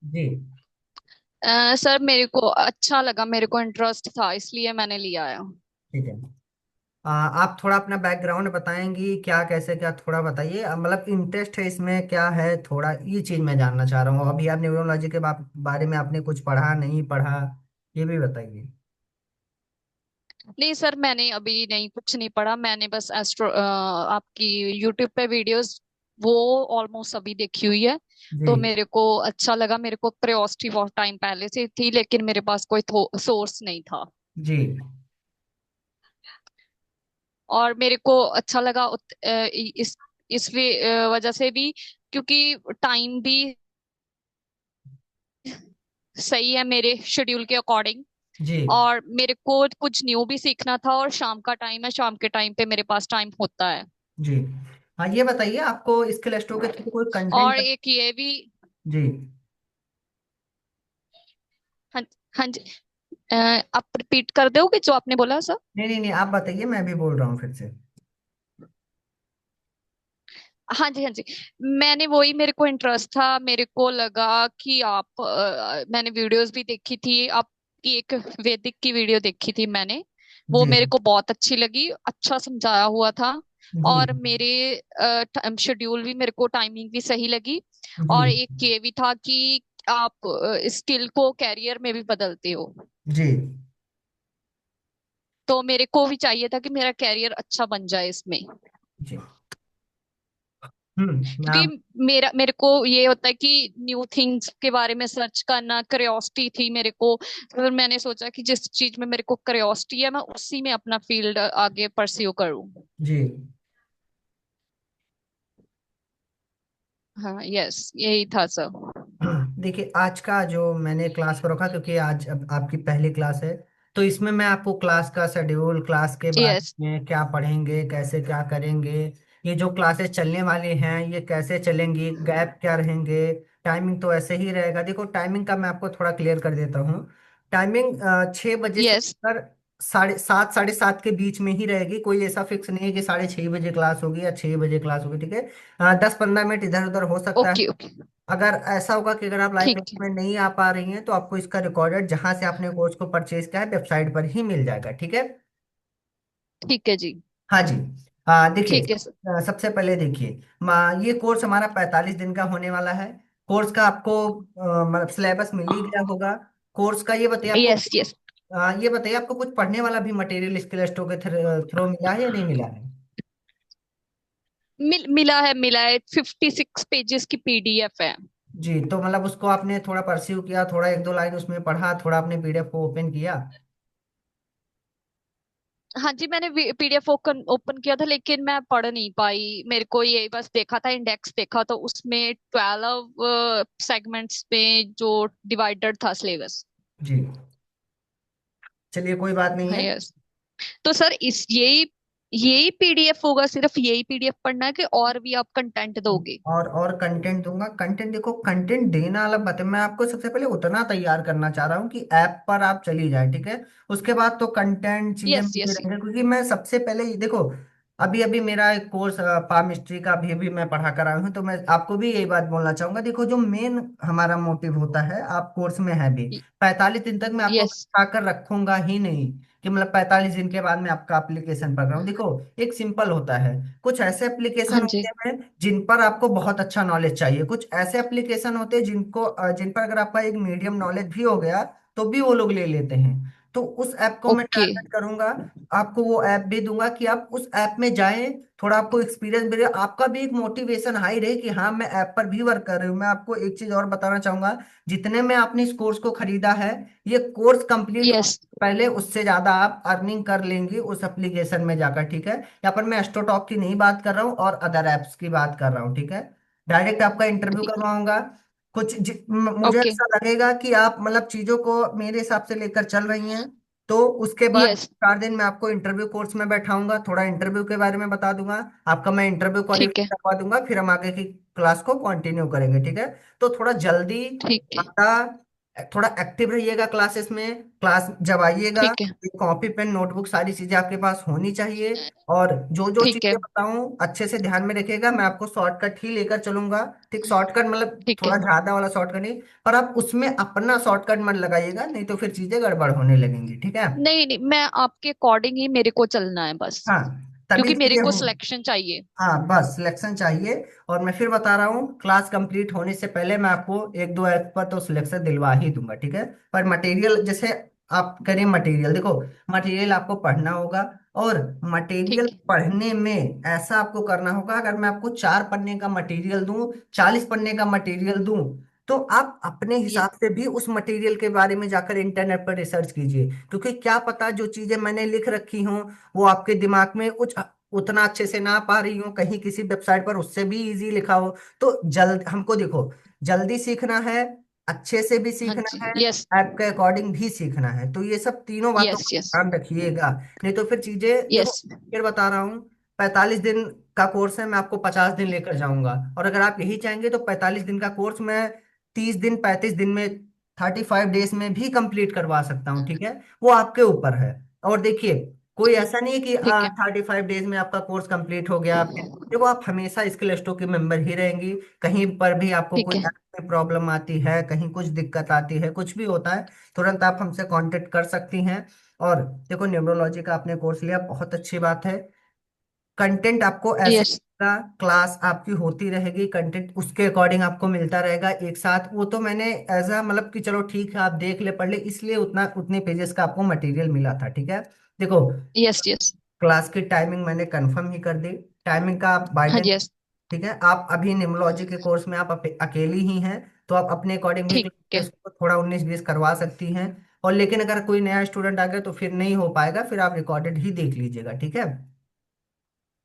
जी। Sir मेरे को अच्छा लगा, मेरे को इंटरेस्ट था इसलिए मैंने लिया है। ठीक है। आप थोड़ा अपना बैकग्राउंड बताएंगी, क्या कैसे क्या, थोड़ा बताइए। मतलब इंटरेस्ट है इसमें क्या है, थोड़ा ये चीज मैं जानना चाह रहा हूँ। अभी आप न्यूरोलॉजी के बारे में आपने कुछ पढ़ा नहीं पढ़ा, ये भी बताइए। नहीं सर, मैंने अभी नहीं, कुछ नहीं पढ़ा। मैंने बस एस्ट्रो आपकी यूट्यूब पे वीडियोस वो ऑलमोस्ट अभी देखी हुई है। जी। तो मेरे को अच्छा लगा, मेरे को क्यूरियोसिटी बहुत टाइम पहले से थी, लेकिन मेरे पास कोई सोर्स नहीं था। जी। और मेरे को अच्छा लगा इस वजह से भी, क्योंकि टाइम भी सही है मेरे शेड्यूल के अकॉर्डिंग। जी। और मेरे को कुछ न्यू भी सीखना था, और शाम का टाइम है, शाम के टाइम पे मेरे पास टाइम होता है। जी। हाँ, ये बताइए आपको स्किल स्टोर के थ्रू कोई और कंटेंट। एक ये भी। जी। हाँ, हाँ जी। अ, आप रिपीट कर दोगे जो आपने बोला सर? नहीं नहीं नहीं, आप बताइए, मैं भी बोल रहा हूँ फिर से। हाँ जी, हाँ जी। मैंने वही, मेरे को इंटरेस्ट था, मेरे को लगा कि मैंने वीडियोस भी देखी थी आपकी, एक वैदिक की वीडियो देखी थी मैंने। वो जी। मेरे को बहुत अच्छी लगी, अच्छा समझाया हुआ था। जी। और मेरे शेड्यूल भी, मेरे को टाइमिंग भी सही लगी। जी। और एक ये भी था कि आप स्किल को कैरियर में भी बदलते हो। जी। तो मेरे को भी चाहिए था कि मेरा कैरियर अच्छा बन जाए इसमें। जी। क्योंकि आप। मेरे को ये होता है कि न्यू थिंग्स के बारे में सर्च करना, क्यूरियोसिटी थी मेरे को। फिर मैंने सोचा कि जिस चीज में मेरे को क्यूरियोसिटी है, मैं उसी में अपना फील्ड आगे परस्यू करूँ। जी। हाँ, यस, यही था सर। देखिए, आज का जो मैंने क्लास को रखा, क्योंकि आज अब आपकी पहली क्लास है, तो इसमें मैं आपको क्लास का शेड्यूल, क्लास के बारे यस। में क्या पढ़ेंगे, कैसे क्या करेंगे, ये जो क्लासेस चलने वाली हैं ये कैसे चलेंगी, गैप क्या रहेंगे, टाइमिंग तो ऐसे ही रहेगा। देखो, टाइमिंग का मैं आपको थोड़ा क्लियर कर देता हूँ। टाइमिंग 6 बजे से यस। लेकर 7:30 7:30 के बीच में ही रहेगी। कोई ऐसा फिक्स नहीं है कि 6:30 बजे क्लास होगी या 6 बजे क्लास होगी, ठीक है। 10-15 मिनट इधर उधर हो सकता है। Okay, okay. अगर ऐसा होगा कि अगर आप लाइव ठीक, क्लास ठीक। में नहीं आ पा रही हैं, तो आपको इसका रिकॉर्डेड जहां से आपने कोर्स को परचेज किया है वेबसाइट पर ही मिल जाएगा, ठीक है। ठीक है जी। हाँ जी। देखिए, ठीक है सर। सबसे पहले देखिए, ये कोर्स हमारा 45 दिन का होने वाला है। कोर्स का आपको मतलब सिलेबस मिल ही गया होगा। कोर्स का ये बताइए आपको। Yes, yes. ये बताइए, आपको कुछ पढ़ने वाला भी मटेरियल स्किल स्टोर के थ्रू मिला है या नहीं मिला है। मिला है 56 पेजेस की पीडीएफ है। जी, तो मतलब उसको आपने थोड़ा परस्यू किया, थोड़ा एक दो लाइन उसमें पढ़ा, थोड़ा आपने पीडीएफ को ओपन किया। हाँ जी, मैंने पीडीएफ ओपन ओपन किया था, लेकिन मैं पढ़ नहीं पाई। मेरे को ये बस देखा था, इंडेक्स देखा, तो उसमें 12 सेगमेंट्स में जो डिवाइडेड था सिलेबस। जी, चलिए कोई बात नहीं हाँ, है। यस। तो सर इस यही यही पीडीएफ होगा, सिर्फ यही पीडीएफ पढ़ना है कि और भी आप कंटेंट दोगे? और कंटेंट दूंगा। कंटेंट देखो, कंटेंट देना अलग बात है, मैं आपको सबसे पहले उतना तैयार करना चाह रहा हूँ कि ऐप पर आप चली जाए, ठीक है। उसके बाद तो कंटेंट चीजें यस, मिलती यस। रहेंगी, क्योंकि मैं सबसे पहले देखो, अभी अभी मेरा एक कोर्स पाम हिस्ट्री का अभी मैं पढ़ा कर आया हूँ, तो मैं आपको भी यही बात बोलना चाहूंगा। देखो, जो मेन हमारा मोटिव होता है, आप कोर्स में है भी, 45 दिन तक मैं आपको यस। बैठा कर रखूंगा ही नहीं कि मतलब 45 दिन के बाद मैं आपका एप्लीकेशन पढ़ रहा हूँ। देखो, एक सिंपल होता है। कुछ ऐसे हाँ एप्लीकेशन जी। होते हैं जिन पर आपको बहुत अच्छा नॉलेज चाहिए, कुछ ऐसे एप्लीकेशन होते हैं जिन पर अगर आपका एक मीडियम नॉलेज भी हो गया तो भी वो लोग ले लेते हैं। तो उस ऐप को मैं ओके। टारगेट करूंगा, आपको वो ऐप भी दूंगा कि आप उस ऐप में जाएं, थोड़ा आपको एक्सपीरियंस मिले, आपका भी एक मोटिवेशन हाई रहे कि हाँ, मैं ऐप पर भी वर्क कर रही हूँ। मैं आपको एक चीज और बताना चाहूंगा, जितने में आपने इस कोर्स को खरीदा है, ये कोर्स कंप्लीट यस। पहले उससे ज्यादा आप अर्निंग कर लेंगे उस एप्लीकेशन में जाकर, ठीक है। यहाँ पर मैं एस्ट्रोटॉक की नहीं बात कर रहा हूँ और अदर एप्स की बात कर रहा हूँ, ठीक है। डायरेक्ट आपका इंटरव्यू ठीक। करवाऊंगा। मुझे ओके। ऐसा लगेगा कि आप मतलब चीजों को मेरे हिसाब से लेकर चल रही हैं, तो उसके बाद यस। 4 दिन मैं आपको इंटरव्यू कोर्स में बैठाऊंगा, थोड़ा इंटरव्यू के बारे में बता दूंगा, आपका मैं इंटरव्यू ठीक है। क्वालिफाई करवा दूंगा, फिर हम आगे की क्लास को कंटिन्यू करेंगे, ठीक है। तो थोड़ा जल्दी ठीक है। बता थोड़ा एक्टिव रहिएगा क्लासेस में। क्लास जब आइएगा, ठीक है। कॉपी पेन नोटबुक सारी चीजें आपके पास होनी चाहिए। और जो जो ठीक चीजें है। बताऊं अच्छे से ध्यान में रखिएगा, मैं आपको शॉर्टकट ही लेकर चलूंगा। ठीक, शॉर्टकट मतलब ठीक थोड़ा है। ज्यादा वाला शॉर्टकट नहीं, पर आप उसमें अपना शॉर्टकट मत लगाइएगा, नहीं तो फिर चीजें गड़बड़ होने लगेंगी, ठीक है। नहीं नहीं, मैं आपके अकॉर्डिंग ही मेरे को चलना है बस, हाँ, तभी क्योंकि मेरे चीजें को हो। सिलेक्शन चाहिए। हाँ बस सिलेक्शन चाहिए। और मैं फिर बता रहा हूँ, क्लास कंप्लीट होने से पहले मैं आपको एक दो ऐप पर तो सिलेक्शन दिलवा ही दूंगा, ठीक है। पर मटेरियल जैसे आप करें, मटेरियल देखो, मटेरियल आपको पढ़ना होगा। और मटेरियल ठीक है। पढ़ने में ऐसा आपको करना होगा, अगर मैं आपको 4 पन्ने का मटेरियल दूं, 40 पन्ने का मटेरियल दूं, तो आप अपने ये। हिसाब से भी उस मटेरियल के बारे में जाकर इंटरनेट पर रिसर्च कीजिए, क्योंकि क्या पता जो चीजें मैंने लिख रखी हों वो आपके दिमाग में कुछ उतना अच्छे से ना पा रही हूँ, कहीं किसी वेबसाइट पर उससे भी इजी लिखा हो। तो जल्द हमको देखो, जल्दी सीखना है, अच्छे से भी हाँ सीखना जी। है, यस। ऐप के अकॉर्डिंग भी सीखना है। तो ये सब तीनों बातों यस का यस। ध्यान रखिएगा, नहीं तो फिर चीजें देखो। यस। फिर बता रहा हूँ, 45 दिन का कोर्स है, मैं आपको 50 दिन लेकर जाऊंगा। और अगर आप यही चाहेंगे तो 45 दिन का कोर्स मैं 30 दिन 35 दिन में, 35 डेज में भी कंप्लीट करवा सकता हूँ, ठीक है। वो आपके ऊपर है। और देखिए, कोई ऐसा नहीं है कि ठीक है। 35 डेज में आपका कोर्स कंप्लीट हो गया फिर। देखो, आप हमेशा स्किल स्टोर की मेंबर ही रहेंगी। कहीं पर भी आपको ठीक कोई है। ऐप में प्रॉब्लम आती है, कहीं कुछ दिक्कत आती है, कुछ भी होता है, तुरंत आप हमसे कांटेक्ट कर सकती हैं। और देखो, न्यूमरोलॉजी का आपने कोर्स लिया, बहुत अच्छी बात है। कंटेंट आपको ऐसे यस। मिलेगा, क्लास आपकी होती रहेगी, कंटेंट उसके अकॉर्डिंग आपको मिलता रहेगा एक साथ। वो तो मैंने एज अ मतलब कि चलो ठीक है आप देख ले पढ़ ले, इसलिए उतना उतने पेजेस का आपको मटेरियल मिला था, ठीक है। देखो, यस यस। क्लास की टाइमिंग मैंने कंफर्म ही कर दी। टाइमिंग का आप हाँ बाइडेंस, यस। ठीक है। आप अभी निमोलॉजी के कोर्स में आप अकेली ही हैं, तो आप अपने अकॉर्डिंग भी ठीक है। क्लासेस को थोड़ा 19-20 करवा सकती हैं। और लेकिन अगर कोई नया स्टूडेंट आ गया तो फिर नहीं हो पाएगा, फिर आप रिकॉर्डेड ही देख लीजिएगा, ठीक है।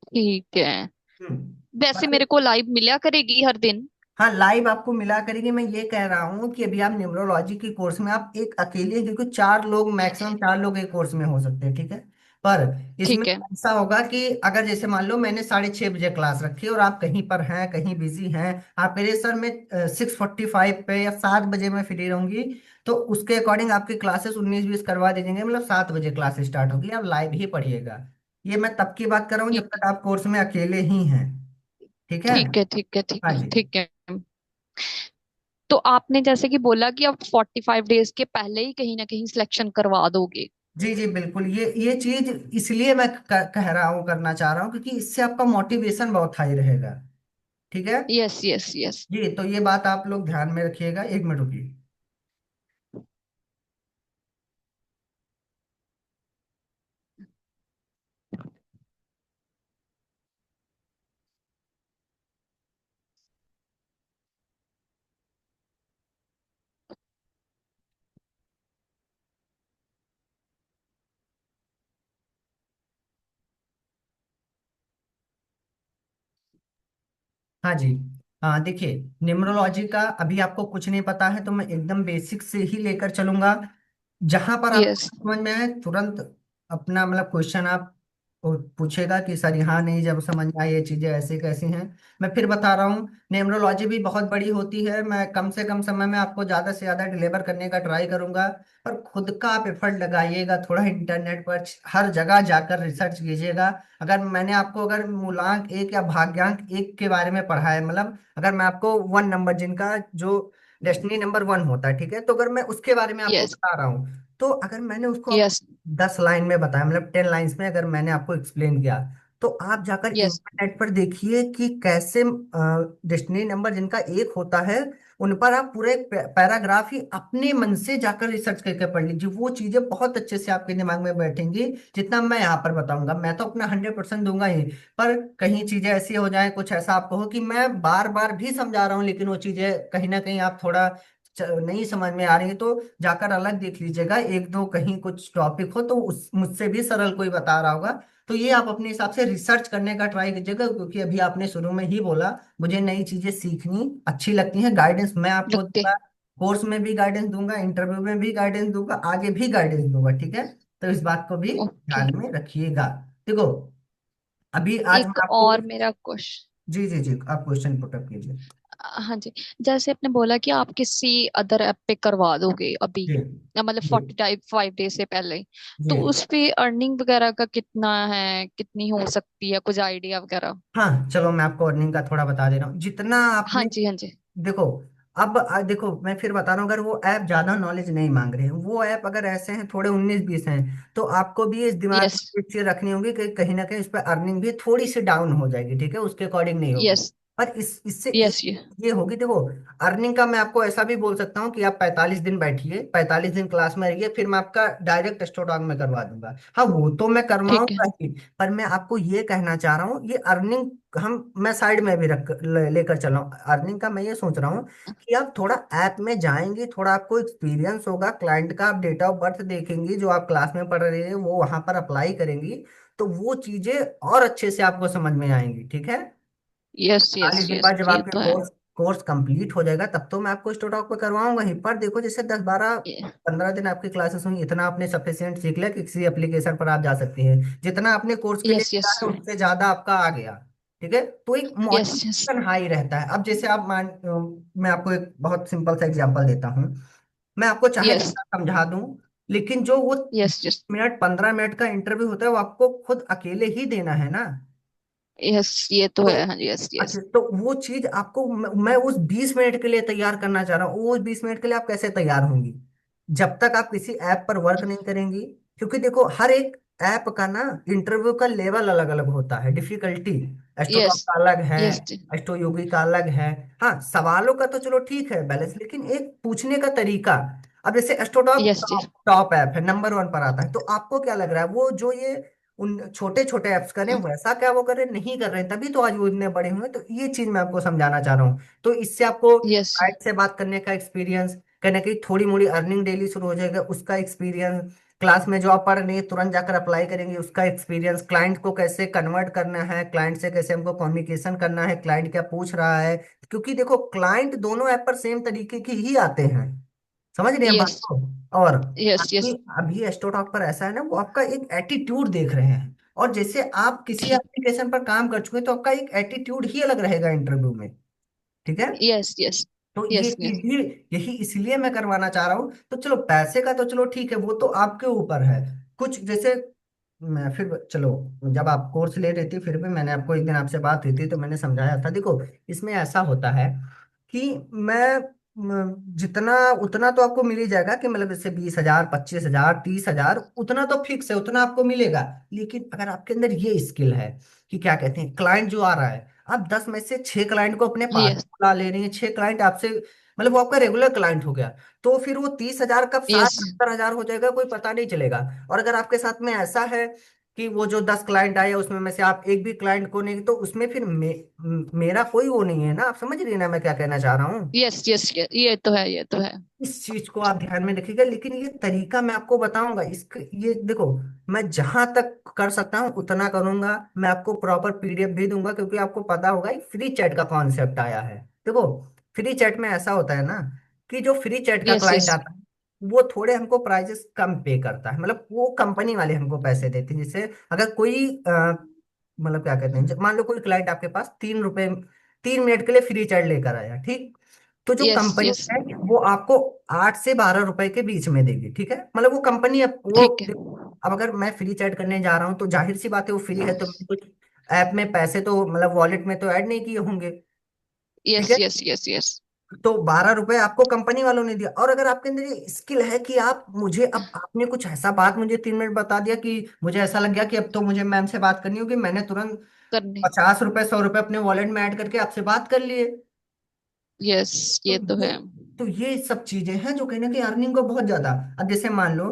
ठीक है। वैसे बाकी मेरे को लाइव मिला करेगी हर दिन? हाँ, लाइव आपको मिला करेगी। मैं ये कह रहा हूँ कि अभी आप न्यूमरोलॉजी की कोर्स में आप एक अकेले, क्योंकि 4 लोग, मैक्सिमम 4 लोग एक कोर्स में हो सकते हैं, ठीक है। पर इसमें ठीक है। ऐसा होगा कि अगर जैसे मान लो मैंने 6:30 बजे क्लास रखी और आप कहीं पर हैं, कहीं बिजी हैं, आप कह रहे सर मैं 6:45 पे या 7 बजे मैं फ्री रहूंगी, तो उसके अकॉर्डिंग आपकी क्लासेस 19-20 करवा दीजिएंगे, मतलब 7 बजे क्लास स्टार्ट होगी, आप लाइव ही पढ़िएगा। ये मैं तब की बात कर रहा हूँ जब ठीक है। तक आप कोर्स में अकेले ही हैं, ठीक है। ठीक है। ठीक है। ठीक हाँ है। जी। ठीक है। तो आपने जैसे कि बोला कि आप 45 डेज के पहले ही कहीं ना कहीं सिलेक्शन करवा दोगे? जी जी बिल्कुल, ये चीज इसलिए मैं कह रहा हूँ, करना चाह रहा हूँ, क्योंकि इससे आपका मोटिवेशन बहुत हाई रहेगा, ठीक है। Yes yes yes. जी, तो ये बात आप लोग ध्यान में रखिएगा। 1 मिनट रुकिए। हाँ जी। हाँ देखिए, न्यूमरोलॉजी का अभी आपको कुछ नहीं पता है, तो मैं एकदम बेसिक से ही लेकर चलूंगा। जहां पर आपको यस। समझ में आए तुरंत अपना मतलब क्वेश्चन आप पूछेगा कि सर यहाँ नहीं जब समझ में आए, ये चीजें ऐसे कैसी हैं। मैं फिर बता रहा हूँ, न्यूमरोलॉजी भी बहुत बड़ी होती है, मैं कम से कम समय में आपको ज्यादा से ज्यादा डिलीवर करने का ट्राई करूंगा। पर खुद का आप एफर्ट लगाइएगा, थोड़ा इंटरनेट पर हर जगह जाकर रिसर्च कीजिएगा। अगर मैंने आपको अगर मूलांक एक या भाग्यांक एक के बारे में पढ़ा है, मतलब अगर मैं आपको 1 नंबर जिनका जो डेस्टिनी नंबर 1 होता है, ठीक है, तो अगर मैं उसके बारे में आपको यस। बता रहा हूँ, तो अगर मैंने उसको आप यस। 10 लाइन में बताया, मतलब 10 लाइन्स में अगर मैंने आपको एक्सप्लेन किया, तो आप जाकर यस। इंटरनेट पर देखिए कि कैसे डेस्टिनी नंबर जिनका 1 होता है, उन पर आप पूरे पैराग्राफ ही अपने मन से जाकर रिसर्च करके पढ़ लीजिए, वो चीजें बहुत अच्छे से आपके दिमाग में बैठेंगी, जितना मैं यहाँ पर बताऊंगा। मैं तो अपना 100% दूंगा ही, पर कहीं चीजें ऐसी हो जाए, कुछ ऐसा आपको हो कि मैं बार बार भी समझा रहा हूँ लेकिन वो चीजें कहीं ना कहीं आप थोड़ा नहीं समझ में आ रही है, तो जाकर अलग देख लीजिएगा, एक दो कहीं कुछ टॉपिक हो तो उस मुझसे भी सरल कोई बता रहा होगा। तो ये आप अपने हिसाब से रिसर्च करने का ट्राई कीजिएगा, क्योंकि अभी आपने शुरू में ही बोला मुझे नई चीजें सीखनी अच्छी लगती हैं। गाइडेंस मैं आपको लगते। दूंगा, कोर्स में भी गाइडेंस दूंगा, इंटरव्यू में भी गाइडेंस दूंगा, आगे भी गाइडेंस दूंगा, ठीक है। तो इस बात को भी ओके। ध्यान में रखिएगा। देखो, अभी आज एक मैं आपको, और मेरा क्वेश्चन। जी जी जी, आप क्वेश्चन पुटअप कीजिए। हाँ जी। जैसे आपने बोला कि आप किसी अदर ऐप पे करवा दोगे अभी, जी मतलब जी 45 डेज से पहले, तो जी। उस पे अर्निंग वगैरह का कितना है, कितनी हो सकती है, कुछ आइडिया वगैरह? हाँ चलो मैं आपको अर्निंग का थोड़ा बता दे रहा हूँ जितना हाँ आपने। जी, हाँ जी। देखो अब देखो मैं फिर बता रहा हूँ, अगर वो ऐप ज्यादा नॉलेज नहीं मांग रहे हैं, वो ऐप अगर ऐसे हैं थोड़े 19-20 हैं, तो आपको भी इस दिमाग यस, में एक चीज रखनी होगी कि कहीं ना कहीं इस पर अर्निंग भी थोड़ी सी डाउन हो जाएगी, ठीक है, उसके अकॉर्डिंग नहीं होगी। यस, पर इससे एक यस, ये। ये होगी, देखो अर्निंग का मैं आपको ऐसा भी बोल सकता हूँ कि आप 45 दिन बैठिए, 45 दिन क्लास में रहिए, फिर मैं आपका डायरेक्ट स्टोडॉग में करवा दूंगा। हाँ वो तो मैं ठीक है। करवाऊंगा ही, पर मैं आपको ये कहना चाह रहा हूँ ये अर्निंग मैं साइड में भी रख लेकर चल रहा हूँ। अर्निंग का मैं ये सोच रहा हूँ कि आप थोड़ा ऐप में जाएंगे, थोड़ा आपको एक्सपीरियंस होगा क्लाइंट का, आप डेट ऑफ बर्थ देखेंगी जो आप क्लास में पढ़ रहे हैं वो वहां पर अप्लाई करेंगी, तो वो चीजें और अच्छे से आपको समझ में आएंगी, ठीक है। यस, यस, 40 दिन यस, बाद जब ये आपके तो है। कोर्स कोर्स कंप्लीट हो जाएगा तब तो मैं आपको स्टोटॉक पे करवाऊंगा ही, पर देखो जैसे 10-12-15 दिन आपकी क्लासेस हुई, इतना आपने सफिशिएंट सीख लिया कि किसी एप्लीकेशन पर आप जा सकती हैं, जितना आपने कोर्स के लिए यस, किया यस, है उससे ज्यादा आपका आ गया, ठीक है, तो एक यस, यस, मोटिवेशन हाई रहता है। अब जैसे आप मैं आपको एक बहुत सिंपल सा एग्जांपल देता हूँ, मैं आपको चाहे यस, जितना समझा दूं, लेकिन जो वो यस, यस, 10 मिनट 15 मिनट का इंटरव्यू होता है वो आपको खुद अकेले ही देना है ना। यस, ये तो तो है। हाँ, यस, अच्छा, यस। तो वो चीज आपको मैं उस 20 मिनट के लिए तैयार करना चाह रहा हूँ, वो 20 मिनट के लिए आप कैसे तैयार होंगी जब तक आप किसी ऐप पर वर्क नहीं करेंगी। क्योंकि देखो हर एक ऐप का ना इंटरव्यू का लेवल अलग अलग होता है, डिफिकल्टी, यस, एस्ट्रोटॉक का अलग है, यस, एस्ट्रो योगी का अलग है। हाँ सवालों का तो चलो ठीक है बैलेंस, लेकिन एक पूछने का तरीका। अब जैसे AstroTalk yes, top top app है, नंबर 1 पर आता है, तो आपको क्या लग रहा है वो जो ये उन छोटे छोटे ऐप्स करें वैसा क्या वो करें, नहीं कर रहे हैं, तभी तो आज वो इतने बड़े हुए। तो ये चीज मैं आपको समझाना चाह रहा हूँ, तो इससे आपको यस, क्लाइंट से बात करने का एक्सपीरियंस, कहीं ना कहीं थोड़ी मोड़ी अर्निंग डेली शुरू हो जाएगा उसका एक्सपीरियंस, क्लास में जो आप पढ़ रही है तुरंत जाकर अप्लाई करेंगे उसका एक्सपीरियंस, क्लाइंट को कैसे कन्वर्ट करना है, क्लाइंट से कैसे हमको कम्युनिकेशन करना है, क्लाइंट क्या पूछ रहा है। क्योंकि देखो क्लाइंट दोनों ऐप पर सेम तरीके की ही आते हैं, समझ रहे हैं बात यस, को। और यस, अभी यस। अभी एस्ट्रोटॉक पर ऐसा है ना, वो आपका एक एटीट्यूड देख रहे हैं, और जैसे आप किसी ठीक। एप्लीकेशन पर काम कर चुके हैं तो आपका एक एटीट्यूड ही अलग रहेगा इंटरव्यू में, ठीक है। यस, यस, तो ये यस, चीज यस। ही यही इसलिए मैं करवाना चाह रहा हूँ। तो चलो पैसे का तो चलो ठीक है, वो तो आपके ऊपर है। कुछ जैसे मैं फिर चलो, जब आप कोर्स ले रही थी फिर भी मैंने आपको एक दिन आपसे बात हुई थी तो मैंने समझाया था, देखो इसमें ऐसा होता है कि मैं जितना उतना तो आपको मिल ही जाएगा, कि मतलब जैसे 20,000 25,000 30,000 उतना तो फिक्स है, उतना आपको मिलेगा। लेकिन अगर आपके अंदर ये स्किल है कि क्या कहते हैं, क्लाइंट जो आ रहा है, आप 10 में से 6 क्लाइंट को अपने पास यस, बुला ले रही हैं, 6 क्लाइंट आपसे मतलब वो आपका रेगुलर क्लाइंट हो गया, तो फिर वो 30,000 कब साठ यस, सत्तर हजार हो जाएगा कोई पता नहीं चलेगा। और अगर आपके साथ में ऐसा है कि वो जो 10 क्लाइंट आए उसमें में से आप एक भी क्लाइंट को नहीं, तो उसमें फिर मेरा कोई वो नहीं है ना, आप समझ रही हैं ना मैं क्या कहना चाह रहा हूँ। यस, यस, ये तो है, ये तो है। इस चीज को आप ध्यान में रखिएगा, लेकिन ये तरीका मैं आपको बताऊंगा इसका, ये देखो मैं जहां तक कर सकता हूँ उतना करूंगा, मैं आपको प्रॉपर पीडीएफ भी दूंगा, क्योंकि आपको पता होगा फ्री चैट का कॉन्सेप्ट आया है। देखो फ्री चैट में ऐसा होता है ना कि जो फ्री चैट का यस, क्लाइंट यस। आता है वो थोड़े हमको प्राइजेस कम पे करता है, मतलब वो कंपनी वाले हमको पैसे देते हैं। जैसे अगर कोई मतलब क्या कहते हैं, मान लो कोई क्लाइंट आपके पास 3 रुपए 3 मिनट के लिए फ्री चैट लेकर आया, ठीक, तो जो यस, कंपनी यस। है वो आपको 8 से 12 रुपए के बीच में देगी, ठीक है, मतलब वो कंपनी वो ठीक है। अब अगर मैं फ्री चैट करने जा रहा हूँ तो जाहिर सी बात है वो फ्री है, तो मैंने कुछ ऐप में पैसे तो मतलब वॉलेट में तो ऐड नहीं किए होंगे, ठीक यस, है। Yes, yes, yes. तो 12 रुपए आपको कंपनी वालों ने दिया, और अगर आपके अंदर ये स्किल है कि आप मुझे, अब आपने कुछ ऐसा बात मुझे 3 मिनट बता दिया कि मुझे ऐसा लग गया कि अब तो मुझे मैम से बात करनी होगी, मैंने तुरंत करने। 50 रुपए 100 रुपए अपने वॉलेट में ऐड करके आपसे बात कर लिए। यस, तो ये तो ये है। तो ये सब चीजें हैं जो कहीं ना कहीं अर्निंग को बहुत ज्यादा। अब जैसे मान लो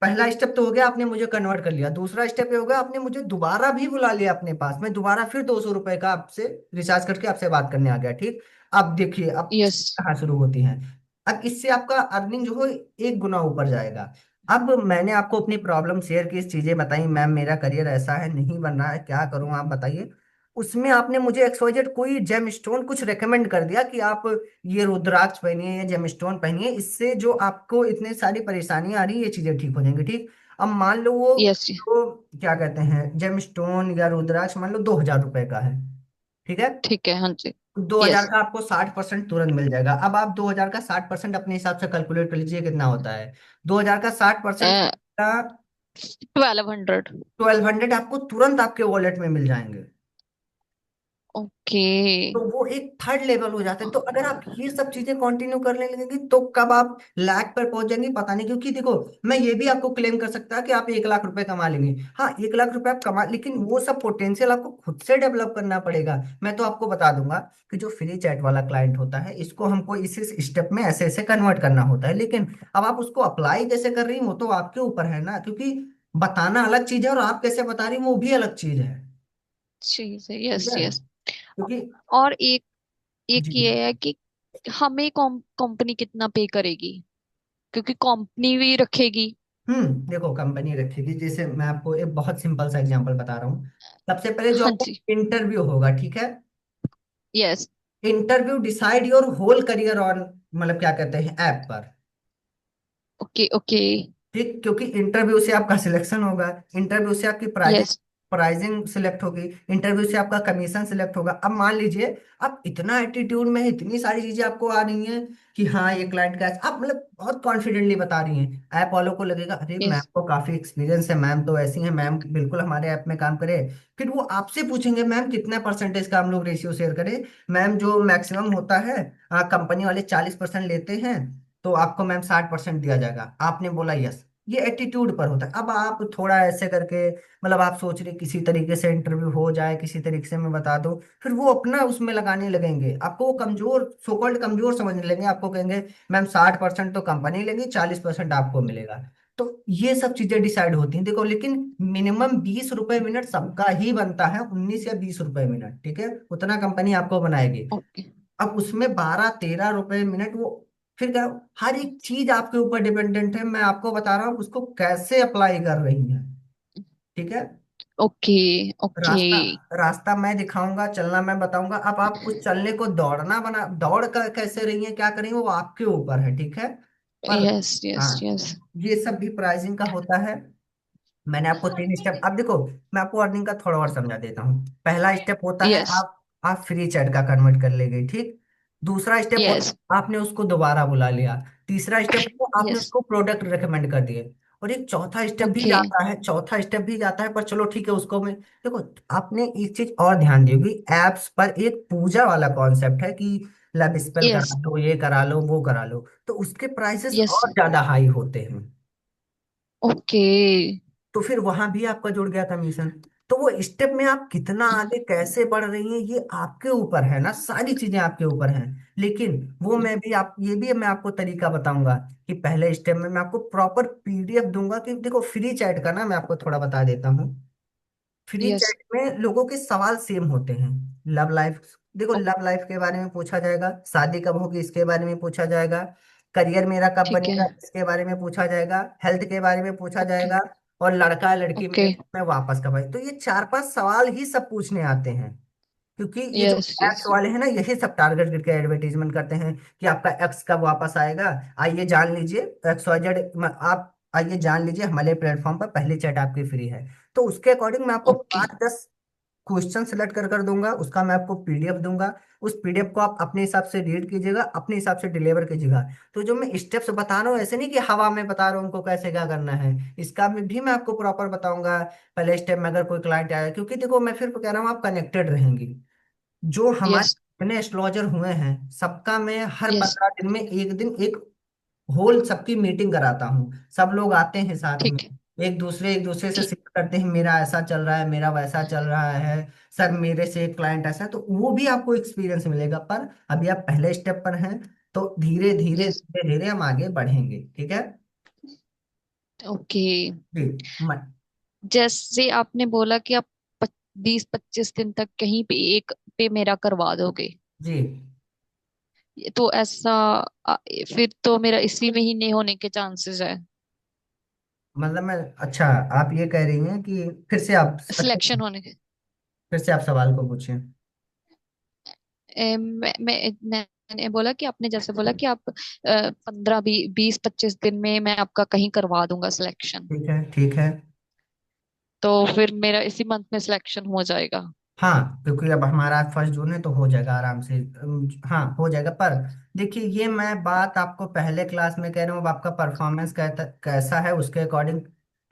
पहला स्टेप तो हो गया आपने मुझे कन्वर्ट कर लिया, दूसरा स्टेप ये हो गया आपने मुझे दोबारा भी बुला लिया अपने पास, मैं दोबारा फिर 200 रुपए का आपसे रिचार्ज करके आपसे बात करने आ गया, ठीक। अब देखिए अब यस। कहाँ शुरू होती है। अब इससे आपका अर्निंग जो हो 1 गुना ऊपर जाएगा। अब मैंने आपको अपनी प्रॉब्लम शेयर की, चीजें बताई, मैम मेरा करियर ऐसा है नहीं बन रहा है क्या करूं आप बताइए। उसमें आपने मुझे एक्सवाइजेड कोई जेम स्टोन कुछ रेकमेंड कर दिया कि आप ये रुद्राक्ष पहनिए या जेमस्टोन पहनिए, इससे जो आपको इतने सारी परेशानियां आ रही है ये चीजें ठीक हो जाएंगी, ठीक। अब मान लो वो यस। तो क्या कहते हैं जेमस्टोन या रुद्राक्ष मान लो 2,000 रुपए का है, ठीक है। ठीक है। हाँ जी। 2000 यस। का आपको 60% तुरंत मिल जाएगा। अब आप 2000 का 60% अपने हिसाब से कैलकुलेट कर लीजिए कितना होता है। 2000 का 60% का 1200। 1200 आपको तुरंत आपके वॉलेट में मिल जाएंगे। ओके। तो वो एक थर्ड लेवल हो जाता है। तो अगर आप ये सब चीजें कंटिन्यू करने लगेंगे तो कब आप लाख पर पहुंच जाएंगे पता नहीं। क्योंकि देखो, मैं ये भी आपको क्लेम कर सकता कि आप 1 लाख रुपए कमा लेंगे। हाँ, 1 लाख रुपए आप कमा, लेकिन वो सब पोटेंशियल आपको खुद से डेवलप करना पड़ेगा। मैं तो आपको बता दूंगा कि जो फ्री चैट वाला क्लाइंट होता है, इसको हमको इस स्टेप में ऐसे ऐसे कन्वर्ट करना होता है। लेकिन अब आप उसको अप्लाई कैसे कर रही हो तो आपके ऊपर है ना। क्योंकि बताना अलग चीज है और आप कैसे बता रही हो वो भी अलग चीज है। चीज है। ठीक यस है। यस। क्योंकि और एक एक जी। ये है कि हमें कंपनी कितना पे करेगी, क्योंकि कंपनी भी रखेगी। देखो, कंपनी रखेगी। जैसे मैं आपको एक बहुत सिंपल सा एग्जांपल बता रहा हूँ। सबसे पहले जो हाँ आपको जी। इंटरव्यू होगा, ठीक है। Yes. Interview decide your whole career on, मतलब क्या कहते हैं, ऐप पर। Okay okay. ठीक, क्योंकि इंटरव्यू से आपका सिलेक्शन होगा। इंटरव्यू से आपकी प्राइजिंग यस प्राइजिंग सिलेक्ट होगी। इंटरव्यू से आपका कमीशन सिलेक्ट होगा। अब मान लीजिए आप इतना एटीट्यूड में है, इतनी सारी चीजें आपको आ रही हैं कि हाँ ये क्लाइंट का है, आप मतलब बहुत कॉन्फिडेंटली बता रही हैं। ऐप वालों को लगेगा अरे मैम यस को काफी एक्सपीरियंस है, मैम तो ऐसी हैं, मैम बिल्कुल हमारे ऐप में काम करे। फिर वो आपसे पूछेंगे मैम कितना परसेंटेज का हम लोग रेशियो शेयर करें। मैम जो मैक्सिमम होता है, कंपनी वाले 40% लेते हैं, तो आपको मैम 60% दिया जाएगा। आपने बोला यस। ये एटीट्यूड पर होता है। अब आप थोड़ा ऐसे करके, मतलब आप सोच रहे किसी तरीके से इंटरव्यू हो जाए, किसी तरीके से मैं बता दूं, फिर वो अपना उसमें लगाने लगेंगे, आपको वो कमजोर, सो कॉल्ड कमजोर समझने लगेंगे। आपको कहेंगे मैम 60% तो कंपनी लेगी, 40% आपको मिलेगा। तो ये सब चीजें डिसाइड होती हैं देखो। लेकिन मिनिमम 20 रुपए मिनट सबका ही बनता है, 19 या 20 रुपए मिनट, ठीक है, उतना कंपनी आपको बनाएगी। ओके। अब उसमें 12-13 रुपए मिनट वो, फिर क्या, हर एक चीज आपके ऊपर डिपेंडेंट है। मैं आपको बता रहा हूँ उसको कैसे अप्लाई कर रही है। ठीक है। Okay okay. रास्ता रास्ता मैं दिखाऊंगा, चलना मैं बताऊंगा। अब आप उस चलने को दौड़ना बना, दौड़ कर कैसे रही है, क्या करेंगे, वो आपके ऊपर है। ठीक है। पर यस यस हाँ, यस। ये सब भी प्राइसिंग का होता है। मैंने आपको 3 स्टेप, अब देखो मैं आपको अर्निंग का थोड़ा और समझा देता हूँ। पहला स्टेप होता है यस आप फ्री चैट का कन्वर्ट कर लेंगे, ठीक। दूसरा स्टेप होता यस है आपने उसको दोबारा बुला लिया। तीसरा स्टेप होता है आपने यस। उसको प्रोडक्ट रेकमेंड कर दिए। और एक चौथा स्टेप भी ओके। जाता है, चौथा स्टेप भी जाता है, पर चलो ठीक है उसको मैं, देखो आपने एक चीज और ध्यान दी होगी, एप्स पर एक पूजा वाला कॉन्सेप्ट है कि लब स्पेल यस करा लो, ये करा लो, वो करा लो, तो उसके प्राइसेस यस। और ज्यादा हाई होते हैं। ओके। तो फिर वहां भी आपका जुड़ गया कमीशन। तो वो स्टेप में आप कितना आगे कैसे बढ़ रही हैं ये आपके ऊपर है ना, सारी चीजें आपके ऊपर हैं। लेकिन वो मैं भी आप ये भी मैं आपको तरीका बताऊंगा कि पहले स्टेप में मैं आपको प्रॉपर पीडीएफ दूंगा। कि देखो फ्री चैट का ना, मैं आपको थोड़ा बता देता हूँ। Free yes. चैट में लोगों के सवाल सेम होते हैं। लव लाइफ, देखो लव लाइफ के बारे में पूछा जाएगा, शादी कब होगी इसके बारे में पूछा जाएगा, करियर मेरा कब ठीक है। बनेगा इसके बारे में पूछा जाएगा, हेल्थ के बारे में पूछा ओके जाएगा, और लड़का लड़की ओके। मिले तो मैं वापस कब आई। तो ये 4-5 सवाल ही सब पूछने आते हैं। क्योंकि ये जो यस यस। एप्स वाले हैं ना, यही सब टारगेट करके एडवर्टीजमेंट करते हैं कि आपका एक्स कब वापस आएगा। आइए जान लीजिए, XYZ, आप आइए जान लीजिए हमारे प्लेटफॉर्म पर पहली चैट आपकी फ्री है। तो उसके अकॉर्डिंग मैं आपको ओके। 5-10 क्वेश्चन सेलेक्ट कर दूंगा, उसका मैं आपको पीडीएफ दूंगा। उस पीडीएफ को आप अपने हिसाब से रीड कीजिएगा, अपने हिसाब से डिलीवर कीजिएगा। तो जो मैं स्टेप्स बता रहा हूँ ऐसे नहीं कि हवा में बता रहा हूँ उनको कैसे क्या करना है, इसका भी मैं आपको प्रॉपर बताऊंगा। पहले स्टेप में अगर कोई क्लाइंट आया, क्योंकि देखो मैं फिर कह रहा हूँ आप कनेक्टेड रहेंगी। जो हमारे यस इतने एस्ट्रोलॉजर हुए हैं सबका मैं हर यस। 15 दिन में एक दिन एक होल सबकी मीटिंग कराता हूँ। सब लोग आते हैं साथ में, ठीक है। एक दूसरे से ठीक। शेयर करते हैं, मेरा ऐसा चल रहा है, मेरा वैसा चल रहा है, सर मेरे से एक क्लाइंट ऐसा है, तो वो भी आपको एक्सपीरियंस मिलेगा। पर अभी आप पहले स्टेप पर हैं, तो धीरे धीरे यस। धीरे धीरे हम आगे बढ़ेंगे। ठीक है। ओके। जी। जैसे आपने बोला कि आप 20-25 दिन तक कहीं पे एक पे मेरा करवा दोगे, जी, ये तो ऐसा आ, फिर तो मेरा इसी महीने होने के चांसेस है, मतलब मैं, अच्छा, आप ये कह रही हैं कि फिर से आप, अच्छा, सिलेक्शन होने के। फिर से आप सवाल को पूछें। मैंने बोला कि आपने जैसे बोला कि आप 15-20-25 दिन में मैं आपका कहीं करवा दूंगा सिलेक्शन, ठीक है, ठीक है। तो फिर मेरा इसी मंथ में सिलेक्शन हो जाएगा। हाँ, क्योंकि अब हमारा आज 1 जून है तो हो जाएगा आराम से। हाँ हो जाएगा। पर देखिए, ये मैं बात आपको पहले क्लास में कह रहा हूँ, अब आपका परफॉर्मेंस कैसा है उसके अकॉर्डिंग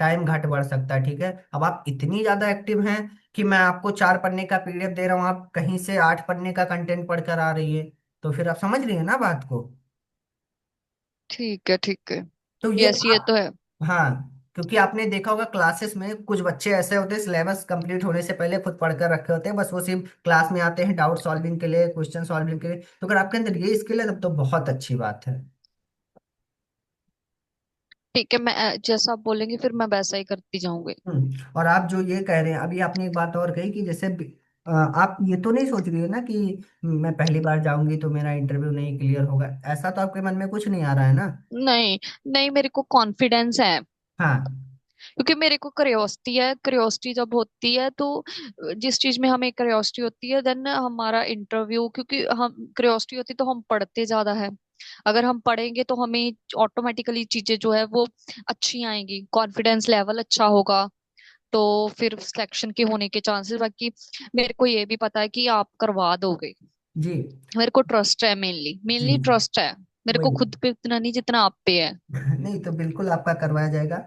टाइम घट बढ़ सकता है, ठीक है। अब आप इतनी ज्यादा एक्टिव हैं कि मैं आपको 4 पन्ने का पीडीएफ दे रहा हूँ, आप कहीं से 8 पन्ने का कंटेंट पढ़कर आ रही है, तो फिर आप समझ रही है ना बात को। ठीक है, ठीक है। तो ये यस, ये आप, तो है। हाँ, क्योंकि आपने देखा होगा क्लासेस में कुछ बच्चे ऐसे होते हैं सिलेबस कंप्लीट होने से पहले खुद पढ़कर रखे होते हैं, बस वो सिर्फ क्लास में आते हैं डाउट सॉल्विंग के लिए, क्वेश्चन सॉल्विंग के लिए। तो अगर आपके अंदर ये स्किल है तब तो बहुत अच्छी बात है। ठीक है, मैं जैसा आप बोलेंगे फिर मैं वैसा ही करती जाऊंगी। और आप जो ये कह रहे हैं, अभी आपने एक बात और कही कि जैसे आप ये तो नहीं सोच रही है ना कि मैं पहली बार जाऊंगी तो मेरा इंटरव्यू नहीं क्लियर होगा, ऐसा तो आपके मन में कुछ नहीं आ रहा है ना। नहीं, नहीं, मेरे को कॉन्फिडेंस है। हाँ क्योंकि मेरे को क्रियोसिटी है, क्रियोसिटी जब होती है तो जिस चीज में हमें क्रियोसिटी होती है देन हमारा इंटरव्यू, क्योंकि हम क्रियोसिटी होती है तो हम पढ़ते ज्यादा है। अगर हम पढ़ेंगे तो हमें ऑटोमेटिकली चीजें जो है वो अच्छी आएंगी, कॉन्फिडेंस लेवल अच्छा होगा। तो फिर सिलेक्शन के होने के चांसेस, बाकी मेरे को ये भी पता है कि आप करवा दोगे। जी मेरे को ट्रस्ट है, मेनली जी, मेनली ट्रस्ट है। मेरे को वही। खुद पे उतना नहीं जितना आप पे है। नहीं तो बिल्कुल आपका करवाया जाएगा।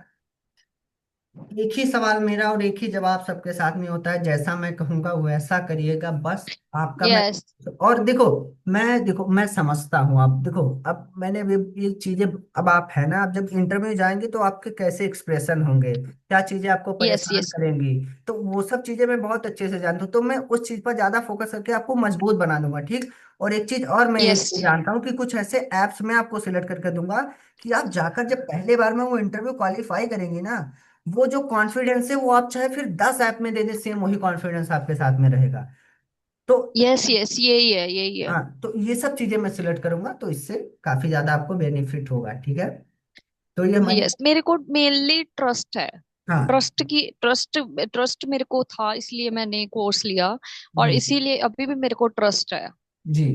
एक ही सवाल मेरा और एक ही जवाब सबके साथ में होता है, जैसा मैं कहूंगा वैसा करिएगा बस। आपका मैं, यस, और देखो, मैं समझता हूँ। आप देखो, अब मैंने भी ये चीजें, अब आप है ना, आप जब इंटरव्यू जाएंगे तो आपके कैसे एक्सप्रेशन होंगे, क्या चीजें आपको यस, परेशान यस, करेंगी, तो वो सब चीजें मैं बहुत अच्छे से जानता हूँ, तो मैं उस चीज पर ज्यादा फोकस करके आपको मजबूत बना दूंगा, ठीक। और एक चीज और मैं ये यस, जानता हूँ कि कुछ ऐसे एप्स मैं आपको सिलेक्ट करके दूंगा कि आप जाकर जब पहले बार में वो इंटरव्यू क्वालिफाई करेंगे ना, वो जो कॉन्फिडेंस है वो आप चाहे फिर 10 ऐप में दे दे, सेम वही कॉन्फिडेंस आपके साथ में रहेगा। तो यस, यस, यही है, यही है। हाँ, तो ये सब चीजें मैं सिलेक्ट करूंगा, तो इससे काफी ज्यादा आपको बेनिफिट होगा, ठीक है। तो ये हमारी, यस, मेरे को मेनली ट्रस्ट है। हाँ ट्रस्ट मेरे को था, इसलिए मैंने कोर्स लिया। और जी इसीलिए अभी भी मेरे को ट्रस्ट है। जी,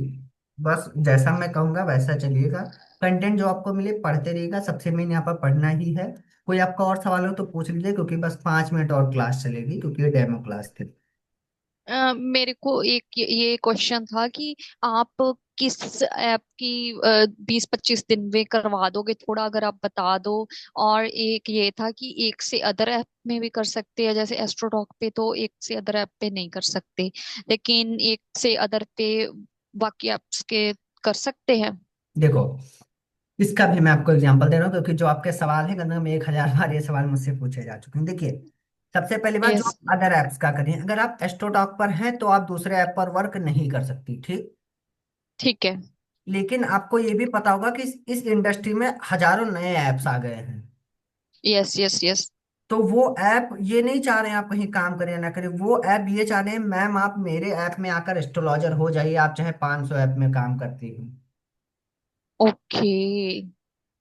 बस जैसा मैं कहूंगा वैसा चलिएगा। कंटेंट जो आपको मिले पढ़ते रहिएगा, सबसे मेन यहाँ पर पढ़ना ही है। कोई आपका और सवाल हो तो पूछ लीजिए, क्योंकि बस 5 मिनट और क्लास चलेगी, क्योंकि ये डेमो क्लास थी। मेरे को एक ये क्वेश्चन था कि आप किस ऐप की 20-25 दिन में करवा दोगे, थोड़ा अगर आप बता दो। और एक ये था कि एक से अदर ऐप में भी कर सकते हैं, जैसे एस्ट्रोटॉक पे तो एक से अदर ऐप पे नहीं कर सकते, लेकिन एक से अदर पे बाकी ऐप्स के कर सकते हैं। देखो, इसका भी मैं आपको एग्जांपल दे रहा हूँ, क्योंकि जो आपके सवाल है गंगा में 1,000 बार ये सवाल मुझसे पूछे जा चुके हैं। देखिए, सबसे पहली बात, जो यस, आप अदर ऐप्स का करें, अगर आप एस्ट्रोटॉक पर हैं तो आप दूसरे ऐप पर वर्क नहीं कर सकती, ठीक। ठीक है। लेकिन आपको ये भी पता होगा कि इस इंडस्ट्री में हजारों नए ऐप्स आ गए हैं। Yes, yes, yes. तो वो ऐप ये नहीं चाह रहे हैं आप कहीं काम करें या ना करें, वो ऐप ये चाह रहे हैं मैम आप मेरे ऐप में आकर एस्ट्रोलॉजर हो जाइए, आप चाहे 500 ऐप में काम करती हूँ। ओके।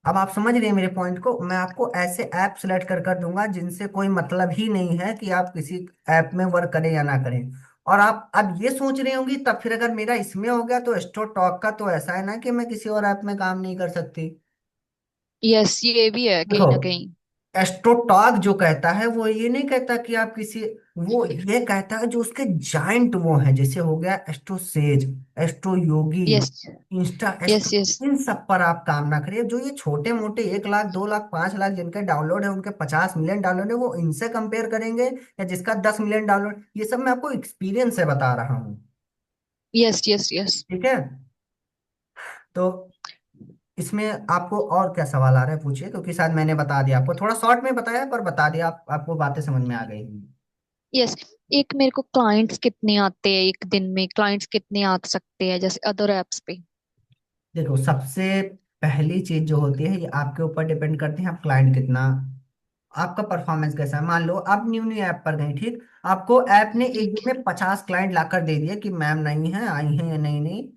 अब आप समझ रहे हैं मेरे पॉइंट को, मैं आपको ऐसे ऐप सेलेक्ट कर दूंगा जिनसे कोई मतलब ही नहीं है कि आप किसी ऐप में वर्क करें या ना करें। और आप अब ये सोच रहे होंगी, तब फिर अगर मेरा इसमें हो गया तो एस्ट्रो टॉक का तो ऐसा है ना कि मैं किसी और ऐप में काम नहीं कर सकती। यस, ये भी है देखो, कहीं ना कहीं। एस्ट्रोटॉक जो कहता है वो ये नहीं कहता कि आप किसी, वो ये कहता है जो उसके जाइंट वो हैं, जैसे हो गया AstroSage, AstroYogi, yes, insta yes, astro, yes, इन सब पर आप काम ना करिए। जो ये छोटे मोटे 1 लाख 2 लाख 5 लाख जिनके डाउनलोड है, उनके 50 मिलियन डाउनलोड है, वो इनसे कंपेयर करेंगे या जिसका 10 मिलियन डाउनलोड, ये सब मैं आपको एक्सपीरियंस से बता रहा हूँ, यस, यस, यस। ठीक है। तो इसमें आपको और क्या सवाल आ रहा है पूछिए, क्योंकि शायद मैंने बता दिया आपको, थोड़ा शॉर्ट में बताया पर बता दिया, आपको बातें समझ में आ गई। यस। एक मेरे को क्लाइंट्स कितने आते हैं एक दिन में, क्लाइंट्स कितने आ सकते हैं जैसे अदर एप्स पे? देखो, सबसे पहली चीज जो होती है ये आपके ऊपर डिपेंड करती है, आप क्लाइंट कितना, आपका परफॉर्मेंस कैसा है। मान लो आप न्यू न्यू ऐप पर गए, ठीक, आपको ऐप ने एक ठीक दिन में 50 क्लाइंट लाकर दे दिए कि मैम नहीं है, आई हैं या नहीं नहीं,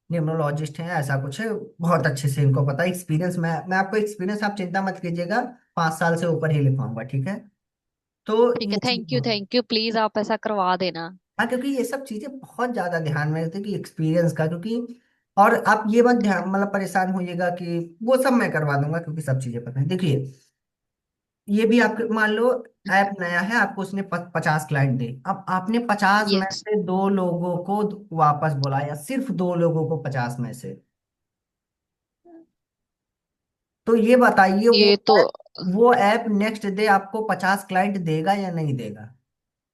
न्यूमरोलॉजिस्ट हैं, ऐसा कुछ है, बहुत अच्छे से इनको पता है एक्सपीरियंस, मैं आपको एक्सपीरियंस, आप चिंता मत कीजिएगा, 5 साल से ऊपर ही लिखवाऊंगा, ठीक है। तो ठीक है, ये चीज, thank you, thank you, please आप ऐसा करवा देना। हाँ, क्योंकि ये सब चीजें बहुत ज्यादा ध्यान में रखते हैं कि एक्सपीरियंस का, क्योंकि, और आप ये मत ध्यान मतलब परेशान होइएगा कि वो सब मैं करवा दूंगा, क्योंकि सब चीजें पता है। देखिए, ये भी आपके मान लो ऐप नया है, आपको उसने 50 क्लाइंट दे, अब आपने 50 में यस। से 2 लोगों को वापस बुलाया, सिर्फ 2 लोगों को 50 में से, तो ये बताइए ये तो वो ऐप नेक्स्ट डे आपको 50 क्लाइंट देगा या नहीं देगा?